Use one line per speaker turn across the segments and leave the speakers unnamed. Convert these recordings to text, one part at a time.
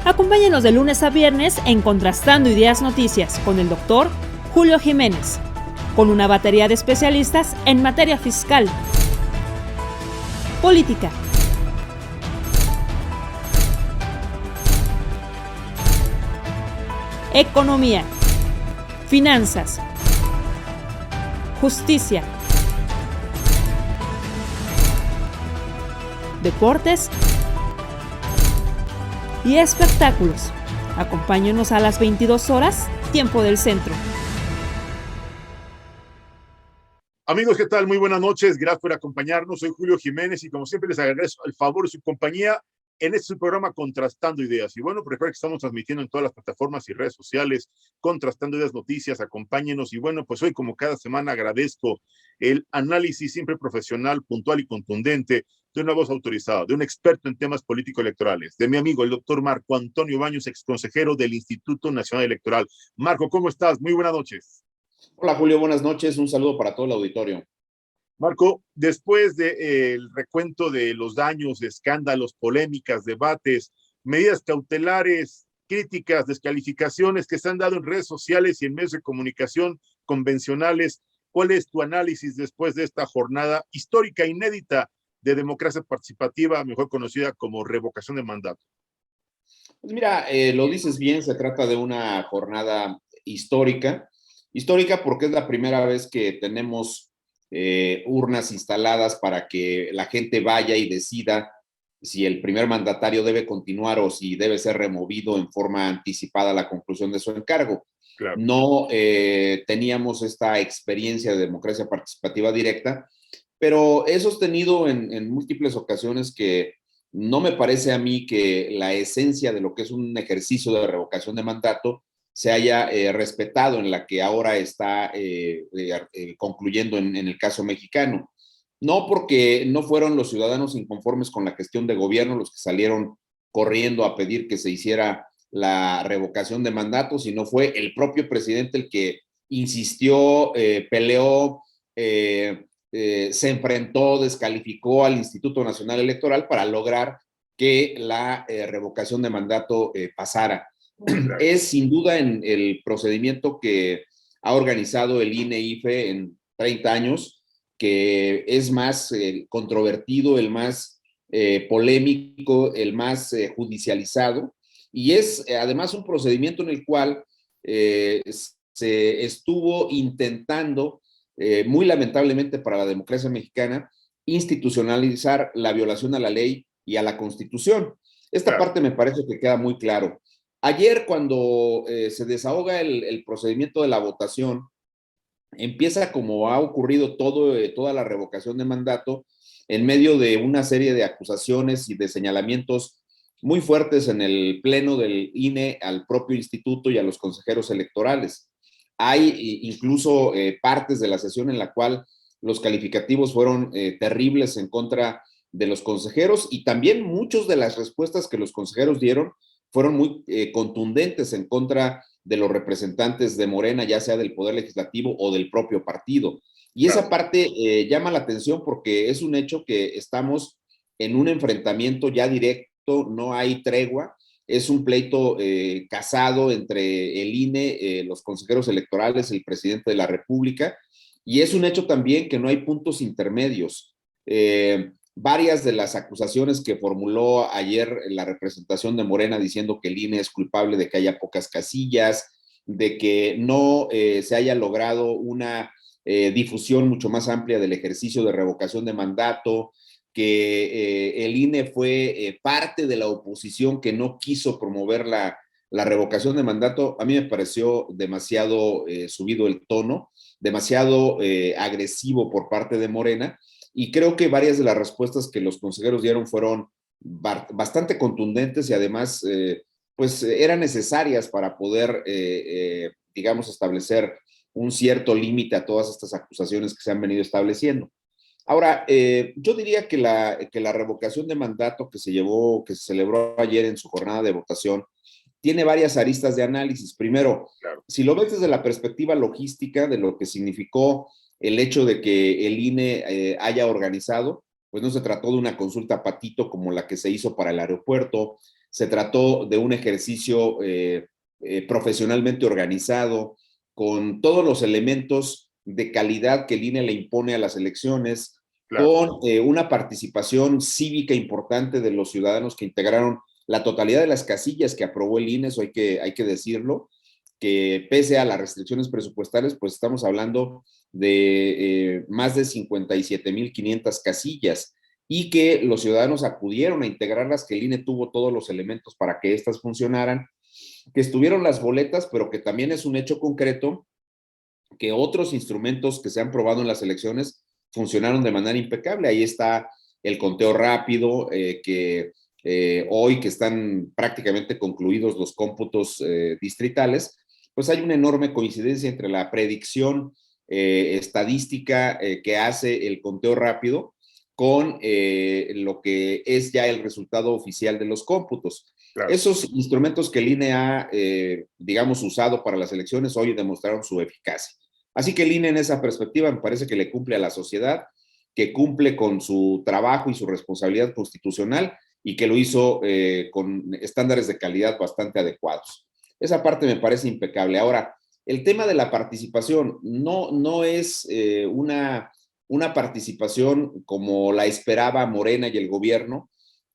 Acompáñenos de lunes a viernes en Contrastando Ideas Noticias con el doctor Julio Jiménez, con una batería de especialistas en materia fiscal, política, economía, finanzas, justicia, deportes y espectáculos. Acompáñenos a las 22 horas, tiempo del centro.
Amigos, ¿qué tal? Muy buenas noches. Gracias por acompañarnos. Soy Julio Jiménez y como siempre les agradezco el favor de su compañía en este programa Contrastando Ideas. Y bueno, recuerden que estamos transmitiendo en todas las plataformas y redes sociales, Contrastando Ideas Noticias, acompáñenos. Y bueno, pues hoy como cada semana agradezco el análisis siempre profesional, puntual y contundente de una voz autorizada, de un experto en temas político-electorales, de mi amigo el doctor Marco Antonio Baños, exconsejero del Instituto Nacional Electoral. Marco, ¿cómo estás? Muy buenas noches.
Hola Julio, buenas noches. Un saludo para todo el auditorio.
Marco, después del recuento de los daños, escándalos, polémicas, debates, medidas cautelares, críticas, descalificaciones que se han dado en redes sociales y en medios de comunicación convencionales, ¿cuál es tu análisis después de esta jornada histórica, inédita de democracia participativa, mejor conocida como revocación de mandato?
Pues mira, lo dices bien, se trata de una jornada histórica porque es la primera vez que tenemos urnas instaladas para que la gente vaya y decida si el primer mandatario debe continuar o si debe ser removido en forma anticipada a la conclusión de su encargo.
Claro.
No teníamos esta experiencia de democracia participativa directa, pero he sostenido en múltiples ocasiones que no me parece a mí que la esencia de lo que es un ejercicio de revocación de mandato se haya respetado en la que ahora está concluyendo en el caso mexicano. No porque no fueron los ciudadanos inconformes con la gestión de gobierno los que salieron corriendo a pedir que se hiciera la revocación de mandato, sino fue el propio presidente el que insistió, peleó, se enfrentó, descalificó al Instituto Nacional Electoral para lograr que la revocación de mandato pasara. Es sin duda en el procedimiento que ha organizado el INE-IFE en 30 años, que es más controvertido, el más polémico, el más judicializado, y es además un procedimiento en el cual se estuvo intentando, muy lamentablemente para la democracia mexicana, institucionalizar la violación a la ley y a la Constitución. Esta parte me parece que queda muy claro. Ayer, cuando se desahoga el procedimiento de la votación, empieza como ha ocurrido toda la revocación de mandato en medio de una serie de acusaciones y de señalamientos muy fuertes en el pleno del INE al propio instituto y a los consejeros electorales. Hay incluso partes de la sesión en la cual los calificativos fueron terribles en contra de los consejeros y también muchas de las respuestas que los consejeros dieron fueron muy contundentes en contra de los representantes de Morena, ya sea del Poder Legislativo o del propio partido. Y esa parte llama la atención porque es un hecho que estamos en un enfrentamiento ya directo, no hay tregua, es un pleito casado entre el INE, los consejeros electorales, el presidente de la República, y es un hecho también que no hay puntos intermedios. Varias de las acusaciones que formuló ayer la representación de Morena diciendo que el INE es culpable de que haya pocas casillas, de que no se haya logrado una difusión mucho más amplia del ejercicio de revocación de mandato, que el INE fue parte de la oposición que no quiso promover la revocación de mandato. A mí me pareció demasiado subido el tono, demasiado agresivo por parte de Morena, y creo que varias de las respuestas que los consejeros dieron fueron bastante contundentes y además pues eran necesarias para poder, digamos, establecer un cierto límite a todas estas acusaciones que se han venido estableciendo. Ahora, yo diría que la revocación de mandato que se celebró ayer en su jornada de votación, tiene varias aristas de análisis. Primero, si lo ves desde la perspectiva logística de lo que significó el hecho de que el INE haya organizado, pues no se trató de una consulta patito como la que se hizo para el aeropuerto, se trató de un ejercicio profesionalmente organizado, con todos los elementos de calidad que el INE le impone a las elecciones,
Claro.
con una participación cívica importante de los ciudadanos que integraron la totalidad de las casillas que aprobó el INE, eso hay que decirlo, que pese a las restricciones presupuestarias, pues estamos hablando de más de 57,500 casillas y que los ciudadanos acudieron a integrarlas, que el INE tuvo todos los elementos para que éstas funcionaran, que estuvieron las boletas, pero que también es un hecho concreto que otros instrumentos que se han probado en las elecciones funcionaron de manera impecable. Ahí está el conteo rápido, que hoy que están prácticamente concluidos los cómputos distritales, pues hay una enorme coincidencia entre la predicción estadística que hace el conteo rápido con lo que es ya el resultado oficial de los cómputos.
Claro.
Esos instrumentos que el INE ha, digamos, usado para las elecciones hoy demostraron su eficacia. Así que el INE en esa perspectiva me parece que le cumple a la sociedad, que cumple con su trabajo y su responsabilidad constitucional y que lo hizo con estándares de calidad bastante adecuados. Esa parte me parece impecable. Ahora, el tema de la participación no es una participación como la esperaba Morena y el gobierno,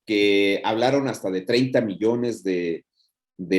que hablaron hasta de 30 millones de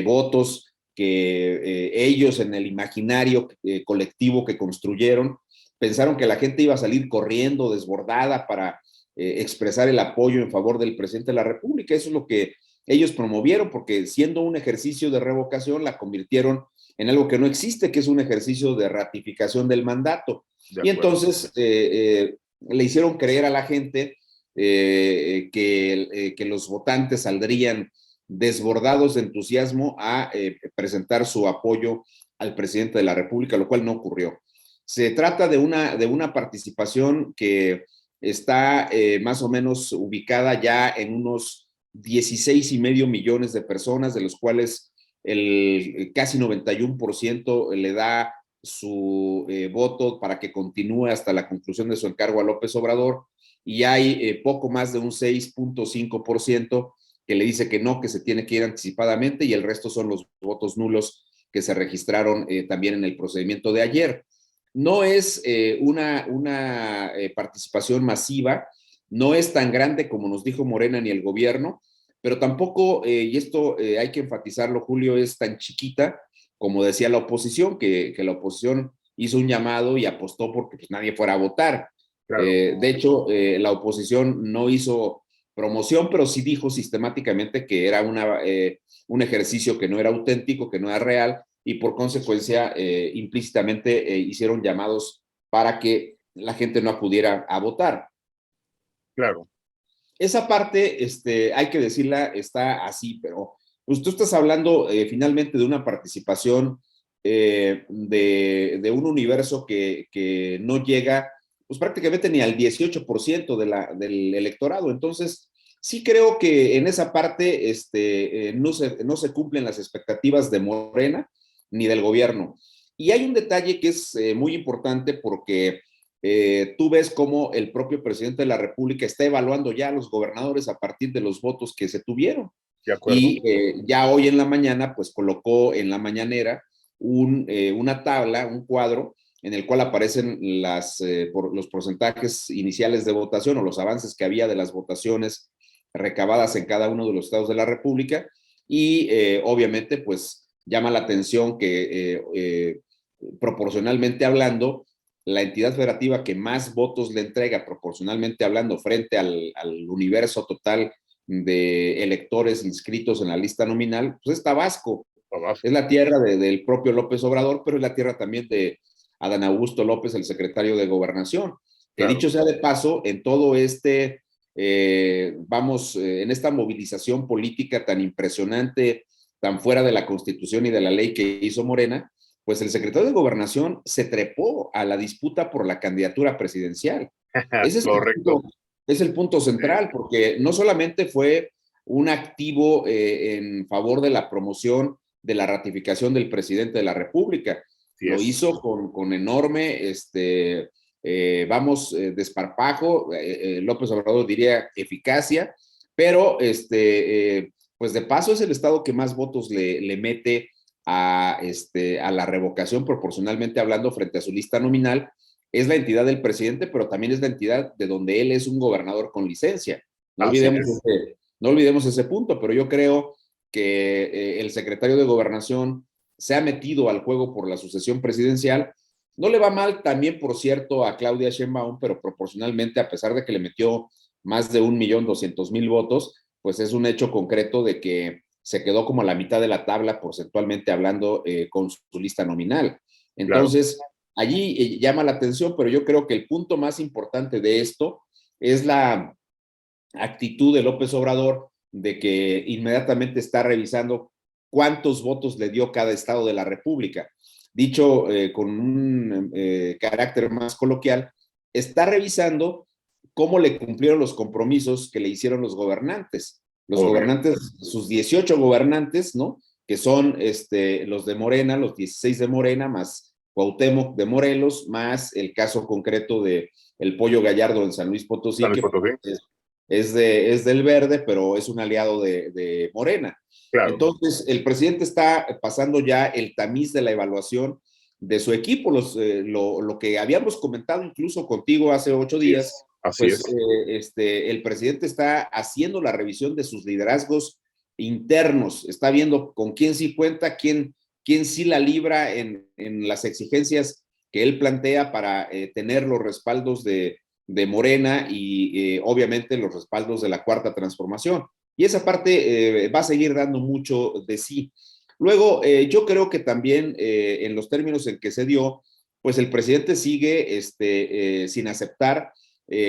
votos, que ellos en el imaginario colectivo que construyeron pensaron que la gente iba a salir corriendo, desbordada para expresar el apoyo en favor del presidente de la República. Eso es lo que ellos promovieron, porque siendo un ejercicio de revocación, la convirtieron en algo que no existe, que es un ejercicio de ratificación del mandato. Y entonces le hicieron creer a la gente que los votantes saldrían desbordados de entusiasmo a presentar su apoyo al presidente de la República, lo cual no ocurrió. Se trata de una participación que está más o menos ubicada ya en unos 16,5 millones de personas, de los cuales el casi 91% le da su voto para que continúe hasta la conclusión de su encargo a López Obrador, y hay poco más de un 6,5% que le dice que no, que se tiene que ir anticipadamente, y el resto son los votos nulos que se registraron también en el procedimiento de ayer. No es una participación masiva, no es tan grande como nos dijo Morena ni el gobierno, pero tampoco, y esto hay que enfatizarlo, Julio, es tan chiquita como decía la oposición, que la oposición hizo un llamado y apostó porque pues, nadie fuera a votar. Claro. De hecho, la oposición no hizo promoción, pero sí dijo sistemáticamente que era un ejercicio que no era auténtico, que no era real, y por consecuencia implícitamente hicieron llamados para que la gente no acudiera a votar.
Claro.
Esa parte, hay que decirla, está así, pero pues, tú estás hablando finalmente de una participación de un universo que no llega pues prácticamente ni al 18% del electorado. Entonces, sí creo que en esa parte no se cumplen las expectativas de Morena ni del gobierno. Y hay un detalle que es muy importante porque tú ves cómo el propio presidente de la República está evaluando ya a los gobernadores a partir de los votos que se tuvieron.
De acuerdo.
Y ya hoy en la mañana, pues colocó en la mañanera una tabla, un cuadro, en el cual aparecen los porcentajes iniciales de votación o los avances que había de las votaciones recabadas en cada uno de los estados de la República, y obviamente pues llama la atención que proporcionalmente hablando, la entidad federativa que más votos le entrega proporcionalmente hablando frente al universo total de electores inscritos en la lista nominal, pues es Tabasco. Es la tierra del propio López Obrador, pero es la tierra también de Adán Augusto López, el secretario de Gobernación. Que claro. Dicho sea de paso, en todo en esta movilización política tan impresionante, tan fuera de la Constitución y de la ley que hizo Morena, pues el secretario de Gobernación se trepó a la disputa por la candidatura presidencial. Ese es
correcto.
Es el punto central, porque no solamente fue un activo en favor de la promoción de la ratificación del presidente de la República, lo hizo con enorme, desparpajo, López Obrador diría eficacia, pero pues de paso es el estado que más votos le mete a la revocación proporcionalmente hablando frente a su lista nominal. Es la entidad del presidente, pero también es la entidad de donde él es un gobernador con licencia. No olvidemos ese punto, pero yo creo que el secretario de Gobernación se ha metido al juego por la sucesión presidencial. No le va mal también, por cierto, a Claudia Sheinbaum, pero proporcionalmente, a pesar de que le metió más de 1.200.000 votos, pues es un hecho concreto de que se quedó como a la mitad de la tabla, porcentualmente hablando, con su lista nominal. Entonces, claro, allí llama la atención, pero yo creo que el punto más importante de esto es la actitud de López Obrador de que inmediatamente está revisando cuántos votos le dio cada estado de la República. Dicho con un carácter más coloquial, está revisando cómo le cumplieron los compromisos que le hicieron los gobernantes. Los gobernantes, sus 18 gobernantes, ¿no? Que son los de Morena, los 16 de Morena, más Cuauhtémoc de Morelos, más el caso concreto de el Pollo Gallardo en San Luis Potosí, que es del Verde, pero es un aliado de Morena. Claro. Entonces, el presidente está pasando ya el tamiz de la evaluación de su equipo, lo que habíamos comentado incluso contigo hace 8 días. Así pues es. El presidente está haciendo la revisión de sus liderazgos internos, está viendo con quién sí cuenta, quién sí la libra en las exigencias que él plantea para tener los respaldos de Morena y obviamente los respaldos de la Cuarta Transformación. Y esa parte va a seguir dando mucho de sí. Luego, yo creo que también en los términos en que se dio, pues el presidente sigue sin aceptar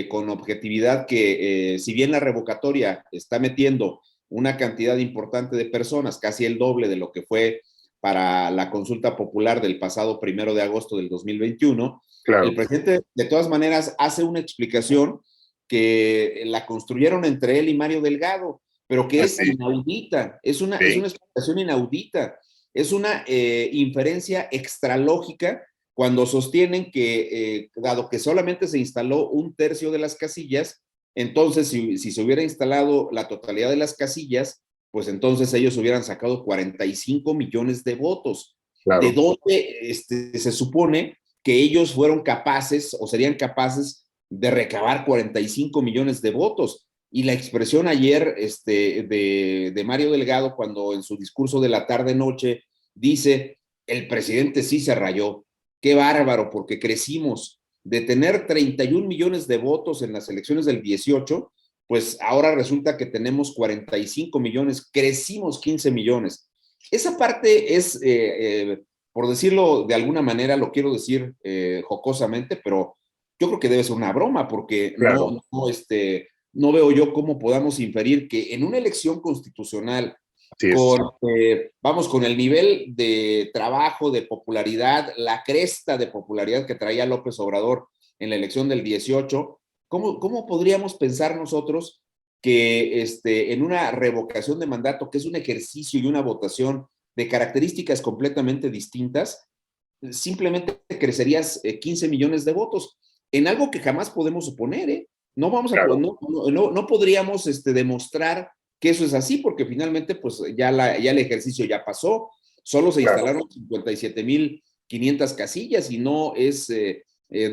con objetividad que si bien la revocatoria está metiendo una cantidad importante de personas, casi el doble de lo que fue para la consulta popular del pasado 1 de agosto del 2021, claro, el presidente de todas maneras hace una explicación que la construyeron entre él y Mario Delgado, pero que es inaudita, es una explicación inaudita, es una inferencia extralógica cuando sostienen que, dado que solamente se instaló 1/3 de las casillas, entonces si se hubiera instalado la totalidad de las casillas, pues entonces ellos hubieran sacado 45 millones de votos. Claro. ¿De dónde se supone que ellos fueron capaces o serían capaces de recabar 45 millones de votos? Y la expresión ayer de Mario Delgado, cuando en su discurso de la tarde-noche dice, el presidente sí se rayó, qué bárbaro, porque crecimos de tener 31 millones de votos en las elecciones del 18, pues ahora resulta que tenemos 45 millones, crecimos 15 millones. Esa parte es, por decirlo de alguna manera, lo quiero decir jocosamente, pero yo creo que debe ser una broma, porque claro, no veo yo cómo podamos inferir que en una elección constitucional, con el nivel de trabajo, de popularidad, la cresta de popularidad que traía López Obrador en la elección del 18, ¿cómo podríamos pensar nosotros que en una revocación de mandato, que es un ejercicio y una votación de características completamente distintas, simplemente crecerías 15 millones de votos en algo que jamás podemos suponer, ¿eh? No vamos a, no podríamos demostrar que eso es así, porque finalmente pues ya el ejercicio ya pasó, solo se instalaron 57.500 casillas y no es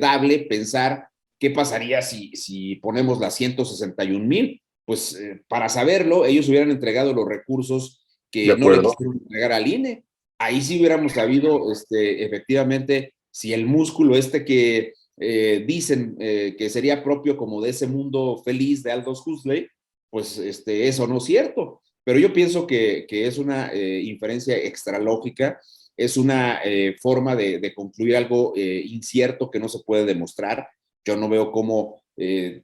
dable pensar qué pasaría si ponemos las 161,000. Pues para saberlo, ellos hubieran entregado los recursos que no le quisieron entregar al INE. Ahí sí hubiéramos sabido efectivamente si el músculo que dicen que sería propio como de ese mundo feliz de Aldous Huxley, pues eso no es cierto. Pero yo pienso que es una inferencia extralógica, es una forma de concluir algo incierto que no se puede demostrar. Yo no veo cómo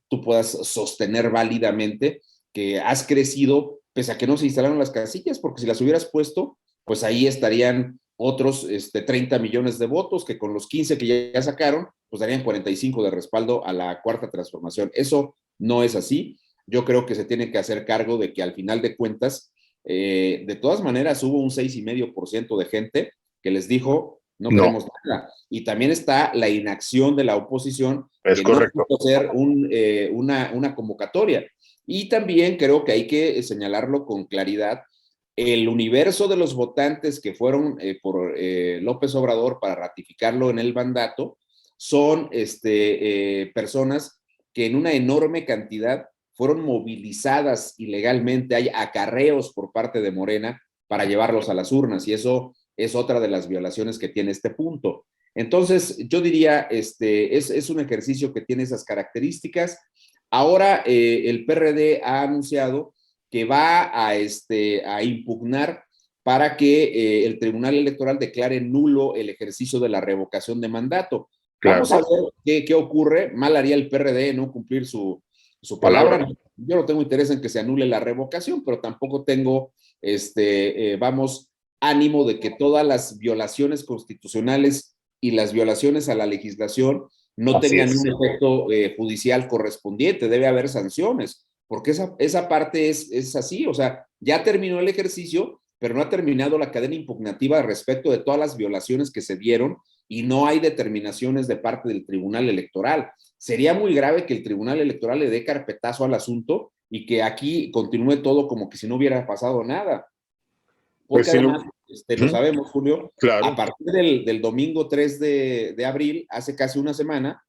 tú puedas sostener válidamente que has crecido pese a que no se instalaron las casillas, porque si las hubieras puesto, pues ahí estarían otros 30 millones de votos que con los 15 que ya sacaron, pues darían 45 de respaldo a la Cuarta Transformación. Eso no es así. Yo creo que se tiene que hacer cargo de que al final de cuentas, de todas maneras hubo un 6,5% de gente que les dijo no queremos nada. Y también está la inacción de la oposición, que no pudo hacer una convocatoria. Y también creo que hay que señalarlo con claridad, el universo de los votantes que fueron por López Obrador para ratificarlo en el mandato son personas que en una enorme cantidad fueron movilizadas ilegalmente. Hay acarreos por parte de Morena para llevarlos a las urnas, y eso es otra de las violaciones que tiene este punto. Entonces, yo diría, es un ejercicio que tiene esas características. Ahora, el PRD ha anunciado que va a impugnar para que el Tribunal Electoral declare nulo el ejercicio de la revocación de mandato.
Claro.
Vamos a ver qué ocurre. Mal haría el PRD no cumplir su palabra. Yo no tengo interés en que se anule la revocación, pero tampoco tengo, ánimo de que todas las violaciones constitucionales y las violaciones a la legislación no tengan un efecto judicial correspondiente. Debe haber sanciones, porque esa parte es así. O sea, ya terminó el ejercicio, pero no ha terminado la cadena impugnativa respecto de todas las violaciones que se dieron, y no hay determinaciones de parte del Tribunal Electoral. Sería muy grave que el Tribunal Electoral le dé carpetazo al asunto y que aquí continúe todo como que si no hubiera pasado nada. Porque pues además, lo sabemos, Julio, claro, a partir del domingo 3 de abril, hace casi una semana,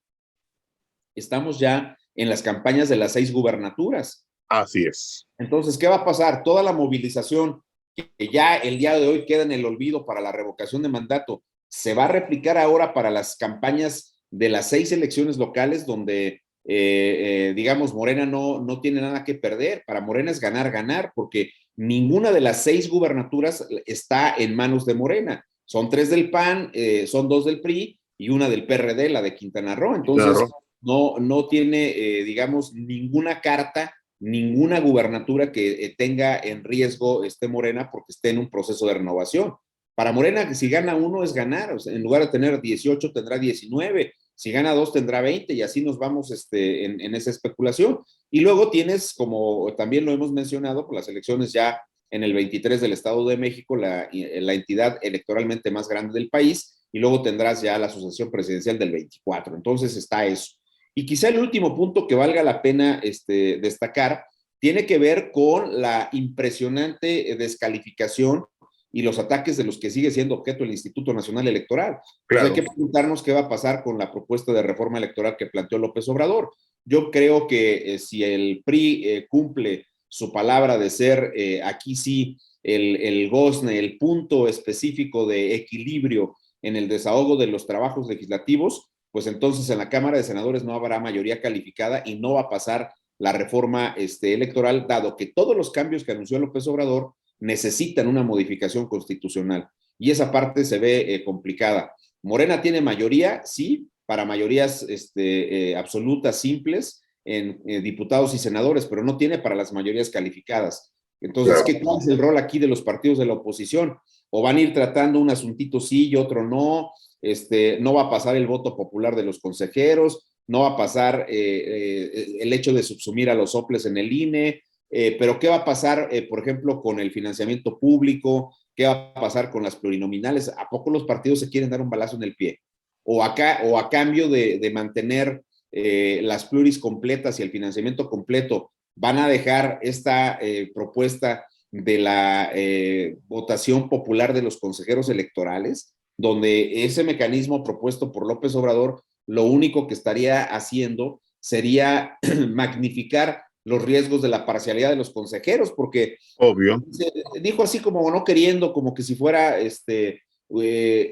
estamos ya en las campañas de las 6 gubernaturas.
Así es.
Entonces, ¿qué va a pasar? Toda la movilización que ya el día de hoy queda en el olvido para la revocación de mandato, se va a replicar ahora para las campañas de las 6 elecciones locales donde, digamos, Morena no tiene nada que perder. Para Morena es ganar, ganar, porque ninguna de las 6 gubernaturas está en manos de Morena. Son 3 del PAN, son 2 del PRI y una del PRD, la de Quintana Roo. Entonces, no tiene, digamos, ninguna carta, ninguna gubernatura que tenga en riesgo Morena porque esté en un proceso de renovación. Para Morena, si gana uno es ganar. O sea, en lugar de tener 18, tendrá 19. Si gana 2, tendrá 20, y así nos vamos en esa especulación. Y luego tienes, como también lo hemos mencionado, por las elecciones ya en el 23 del Estado de México, la entidad electoralmente más grande del país, y luego tendrás ya la sucesión presidencial del 24. Entonces está eso. Y quizá el último punto que valga la pena destacar tiene que ver con la impresionante descalificación y los ataques de los que sigue siendo objeto el Instituto Nacional Electoral. Claro. Entonces hay que preguntarnos qué va a pasar con la propuesta de reforma electoral que planteó López Obrador. Yo creo que si el PRI cumple su palabra de ser aquí sí el gozne, el punto específico de equilibrio en el desahogo de los trabajos legislativos, pues entonces en la Cámara de Senadores no habrá mayoría calificada y no va a pasar la reforma electoral, dado que todos los cambios que anunció López Obrador necesitan una modificación constitucional, y esa parte se ve complicada. Morena tiene mayoría, sí, para mayorías absolutas, simples, en diputados y senadores, pero no tiene para las mayorías calificadas. Entonces, ¿cuál es el rol aquí de los partidos de la oposición? ¿O van a ir tratando un asuntito sí y otro no? No va a pasar el voto popular de los consejeros, no va a pasar el hecho de subsumir a los soples en el INE, pero ¿qué va a pasar, por ejemplo, con el financiamiento público? ¿Qué va a pasar con las plurinominales? ¿A poco los partidos se quieren dar un balazo en el pie? O a cambio de mantener las pluris completas y el financiamiento completo, van a dejar esta propuesta de la votación popular de los consejeros electorales, donde ese mecanismo propuesto por López Obrador lo único que estaría haciendo sería magnificar los riesgos de la parcialidad de los consejeros, porque
obvio
dijo así como no queriendo, como que si fuera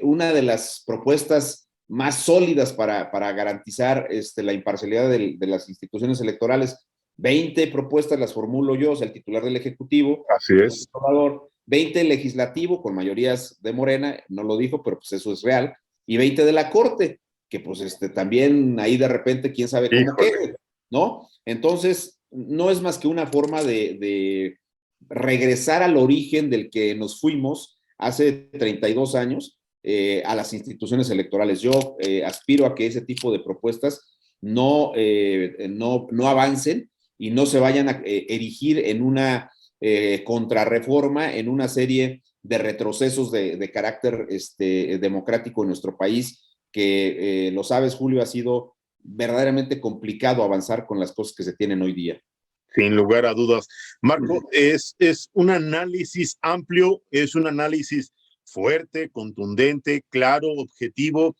una de las propuestas más sólidas para garantizar la imparcialidad de las instituciones electorales. 20 propuestas las formulo yo, o sea, el titular del Ejecutivo.
Así es.
20 legislativo con mayorías de Morena, no lo dijo, pero pues eso es real, y 20 de la Corte, que pues también ahí de repente quién sabe cómo quede, ¿no? Entonces, no es más que una forma de regresar al origen del que nos fuimos hace 32 años, a las instituciones electorales. Yo aspiro a que ese tipo de propuestas no avancen y no se vayan a erigir en una contrarreforma, en una serie de retrocesos de carácter democrático en nuestro país, que lo sabes, Julio, ha sido verdaderamente complicado avanzar con las cosas que se tienen hoy día.
Sin lugar a dudas. Marco, es un análisis amplio, es un análisis fuerte, contundente, claro, objetivo,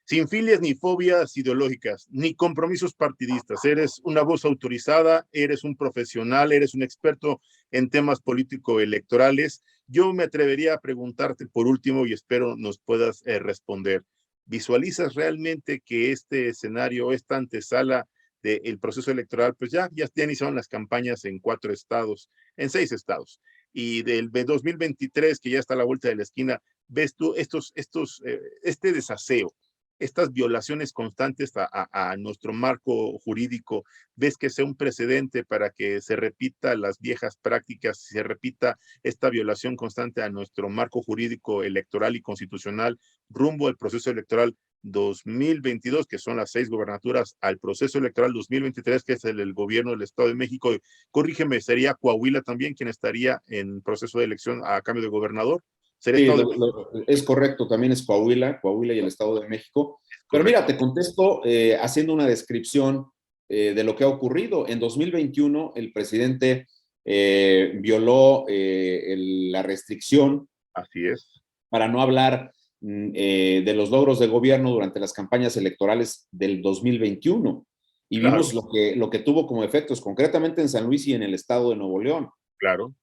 sin filias ni fobias ideológicas, ni compromisos partidistas. Eres una voz autorizada, eres un profesional, eres un experto en temas político-electorales. Yo me atrevería a preguntarte por último y espero nos puedas responder. ¿Visualizas realmente que este escenario, esta antesala del proceso electoral, pues ya iniciaron las campañas en 4 estados, en 6 estados? Y del de 2023, que ya está a la vuelta de la esquina, ves tú este desaseo, estas violaciones constantes a nuestro marco jurídico, ves que sea un precedente para que se repita las viejas prácticas, se repita esta violación constante a nuestro marco jurídico electoral y constitucional rumbo al proceso electoral 2022, que son las 6 gobernaturas, al proceso electoral 2023, que es el gobierno del Estado de México? Corrígeme, ¿sería Coahuila también quien estaría en proceso de elección a cambio de gobernador? ¿Sería
Sí,
Estado de México?
es correcto, también es Coahuila y el Estado de México. Pero
Correcto.
mira, te contesto haciendo una descripción de lo que ha ocurrido. En 2021, el presidente violó la restricción,
Así es.
para no hablar de los logros de gobierno durante las campañas electorales del 2021. Y
Claro.
vimos lo que tuvo como efectos, concretamente en San Luis y en el estado de Nuevo León.
Claro.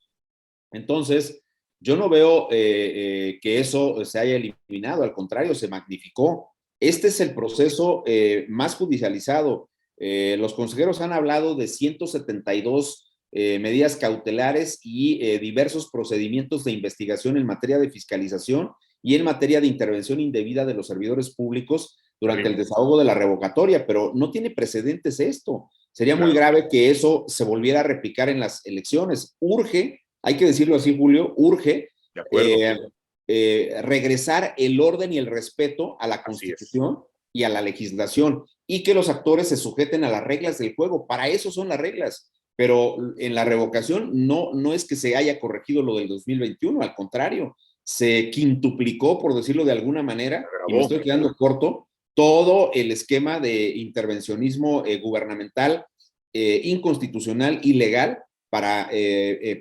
Entonces, yo no veo que eso se haya eliminado, al contrario, se magnificó. Este es el proceso más judicializado. Los consejeros han hablado de 172 medidas cautelares y diversos procedimientos de investigación en materia de fiscalización y en materia de intervención indebida de los servidores públicos durante el desahogo de la revocatoria, pero no tiene precedentes esto. Sería muy grave que eso se volviera a replicar en las elecciones. Urge, hay que decirlo así, Julio, urge regresar el orden y el respeto a la Constitución y a la legislación, y que los actores se sujeten a las reglas del juego. Para eso son las reglas. Pero en la revocación no es que se haya corregido lo del 2021, al contrario, se quintuplicó, por decirlo de alguna manera, y me estoy quedando corto, todo el esquema de intervencionismo gubernamental, inconstitucional, ilegal, para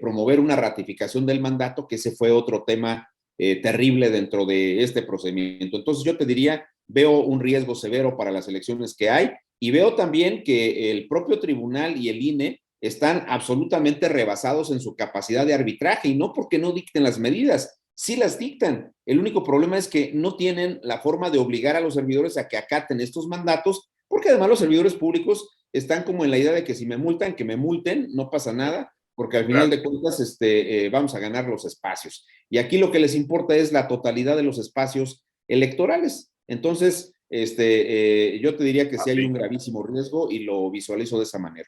promover una ratificación del mandato, que ese fue otro tema terrible dentro de este procedimiento. Entonces yo te diría, veo un riesgo severo para las elecciones que hay, y veo también que el propio tribunal y el INE están absolutamente rebasados en su capacidad de arbitraje, y no porque no dicten las medidas, sí las dictan. El único problema es que no tienen la forma de obligar a los servidores a que acaten estos mandatos, porque además los servidores públicos están como en la idea de que si me multan, que me multen, no pasa nada, porque al final de cuentas vamos a ganar los espacios. Y aquí lo que les importa es la totalidad de los espacios electorales. Entonces, yo te diría que sí hay un gravísimo riesgo y lo visualizo de esa manera.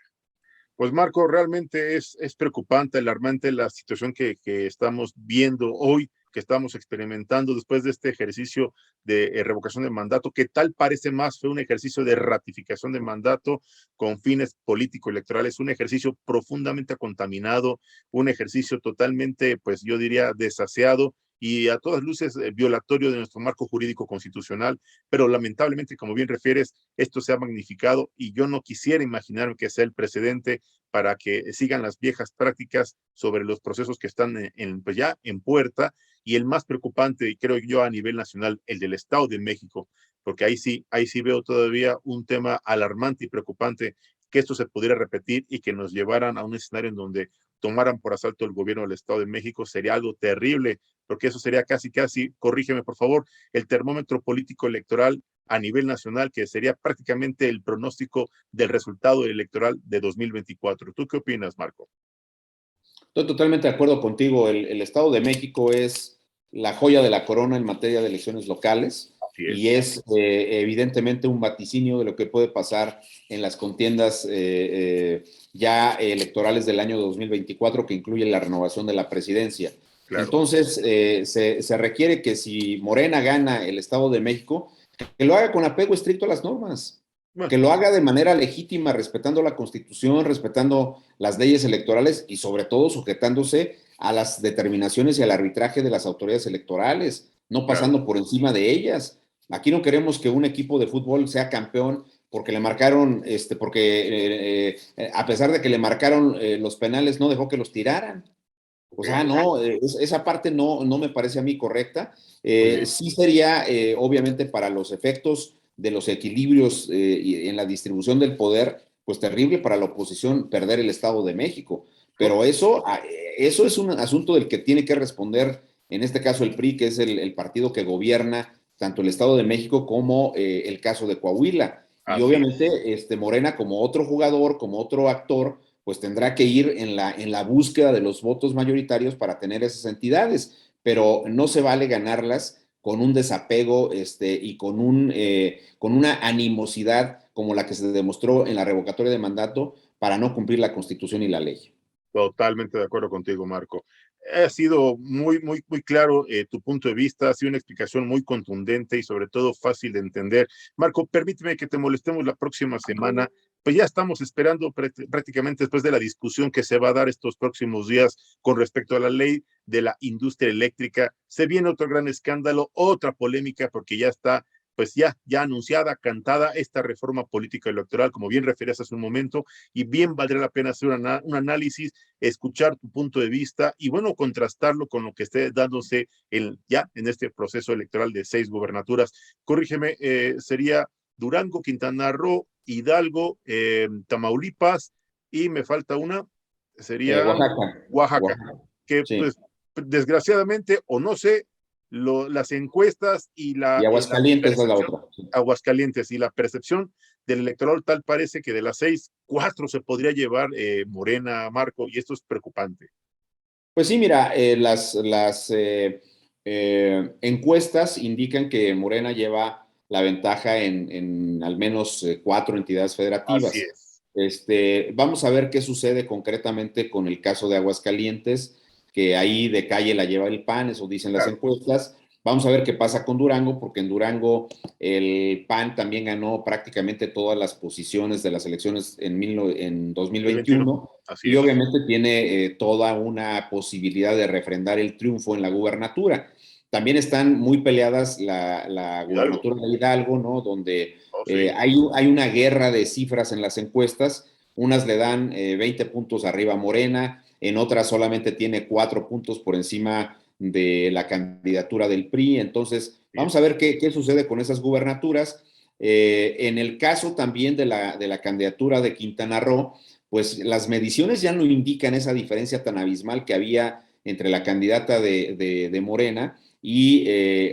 Pues Marco, realmente es preocupante, alarmante la situación que estamos viendo hoy, que estamos experimentando después de este ejercicio de revocación de mandato, que tal parece más fue un ejercicio de ratificación de mandato con fines político-electorales, un ejercicio profundamente contaminado, un ejercicio totalmente, pues yo diría, desaseado y a todas luces violatorio de nuestro marco jurídico constitucional, pero lamentablemente, como bien refieres, esto se ha magnificado y yo no quisiera imaginar que sea el precedente para que sigan las viejas prácticas sobre los procesos que están pues ya en puerta, y el más preocupante, y creo yo a nivel nacional, el del Estado de México, porque ahí sí veo todavía un tema alarmante y preocupante, que esto se pudiera repetir y que nos llevaran a un escenario en donde tomaran por asalto el gobierno del Estado de México. Sería algo terrible, porque eso sería casi, corrígeme por favor, el termómetro político electoral a nivel nacional, que sería prácticamente el pronóstico del resultado electoral de 2024. ¿Tú qué opinas, Marco?
Estoy totalmente de acuerdo contigo. El Estado de México es la joya de la corona en materia de elecciones locales. Y es evidentemente un vaticinio de lo que puede pasar en las contiendas ya electorales del año 2024, que incluye la renovación de la presidencia. Claro. Entonces, se requiere que si Morena gana el Estado de México, que lo haga con apego estricto a las normas, que lo haga de manera legítima, respetando la Constitución, respetando las leyes electorales y sobre todo sujetándose a las determinaciones y al arbitraje de las autoridades electorales, no pasando por encima de ellas. Aquí no queremos que un equipo de fútbol sea campeón porque le marcaron, a pesar de que le marcaron los penales, no dejó que los tiraran. O sea, no, esa parte no me parece a mí correcta. Sí sería, obviamente, para los efectos de los equilibrios en la distribución del poder, pues terrible para la oposición perder el Estado de México. Pero eso es un asunto del que tiene que responder, en este caso el PRI, que es el partido que gobierna tanto el Estado de México como el caso de Coahuila. Y obviamente Morena, como otro jugador, como otro actor, pues tendrá que ir en la búsqueda de los votos mayoritarios para tener esas entidades, pero no se vale ganarlas con un desapego y con una animosidad como la que se demostró en la revocatoria de mandato para no cumplir la Constitución y la ley.
Totalmente de acuerdo contigo, Marco. Ha sido muy claro tu punto de vista, ha sido una explicación muy contundente y sobre todo fácil de entender. Marco, permíteme que te molestemos la próxima semana, pues ya estamos esperando prácticamente después de la discusión que se va a dar estos próximos días con respecto a la ley de la industria eléctrica. Se viene otro gran escándalo, otra polémica, porque ya está pues ya anunciada, cantada esta reforma política electoral, como bien referías hace un momento, y bien valdría la pena hacer un análisis, escuchar tu punto de vista y bueno, contrastarlo con lo que esté dándose ya en este proceso electoral de 6 gubernaturas. Corrígeme, sería Durango, Quintana Roo, Hidalgo, Tamaulipas y me falta una, sería Oaxaca, que
sí.
pues desgraciadamente o no sé, las encuestas y
Aguascalientes es la otra.
Sí. Aguascalientes y la percepción del electorado tal parece que de las 6, 4 se podría llevar Morena, Marco, y esto es preocupante.
Pues sí, mira, las encuestas indican que Morena lleva la ventaja en al menos 4 entidades federativas.
Así es.
Vamos a ver qué sucede concretamente con el caso de Aguascalientes, que ahí de calle la lleva el PAN, eso dicen las encuestas. Vamos a ver qué pasa con Durango, porque en Durango el PAN también ganó prácticamente todas las posiciones de las elecciones en 2021 y obviamente tiene toda una posibilidad de refrendar el triunfo en la gubernatura. También están muy peleadas la gubernatura de Hidalgo, ¿no? Donde hay una guerra de cifras en las encuestas. Unas le dan 20 puntos arriba a Morena, en otras solamente tiene 4 puntos por encima de la candidatura del PRI. Entonces, vamos a ver qué sucede con esas gubernaturas. En el caso también de la candidatura de Quintana Roo, pues las mediciones ya no indican esa diferencia tan abismal que había entre la candidata de Morena y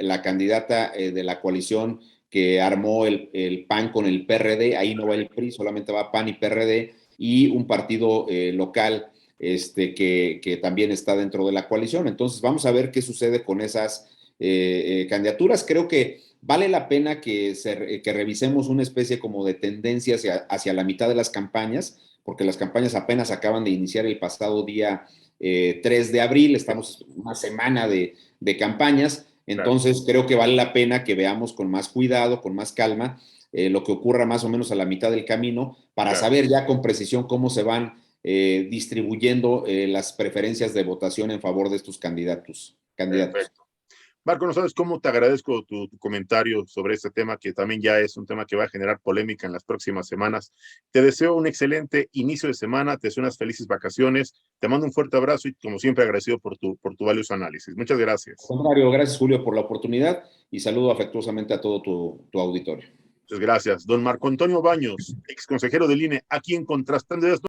la candidata de la coalición que armó el PAN con el PRD. Ahí no va el PRI, solamente va PAN y PRD y un partido local que también está dentro de la coalición. Entonces, vamos a ver qué sucede con esas candidaturas. Creo que vale la pena que revisemos una especie como de tendencia hacia la mitad de las campañas, porque las campañas apenas acaban de iniciar el pasado día 3 de abril, estamos una semana de campañas, entonces creo que vale la pena que veamos con más cuidado, con más calma, lo que ocurra más o menos a la mitad del camino, para saber ya con precisión cómo se van distribuyendo las preferencias de votación en favor de estos candidatos.
Perfecto. Marco, no sabes cómo te agradezco tu comentario sobre este tema, que también ya es un tema que va a generar polémica en las próximas semanas. Te deseo un excelente inicio de semana, te deseo unas felices vacaciones, te mando un fuerte abrazo y como siempre agradecido por tu valioso análisis. Muchas gracias.
Al contrario, gracias Julio por la oportunidad y saludo afectuosamente a todo tu auditorio.
Muchas gracias. Don Marco Antonio Baños, ex consejero del INE, aquí en Contrastando Ideas.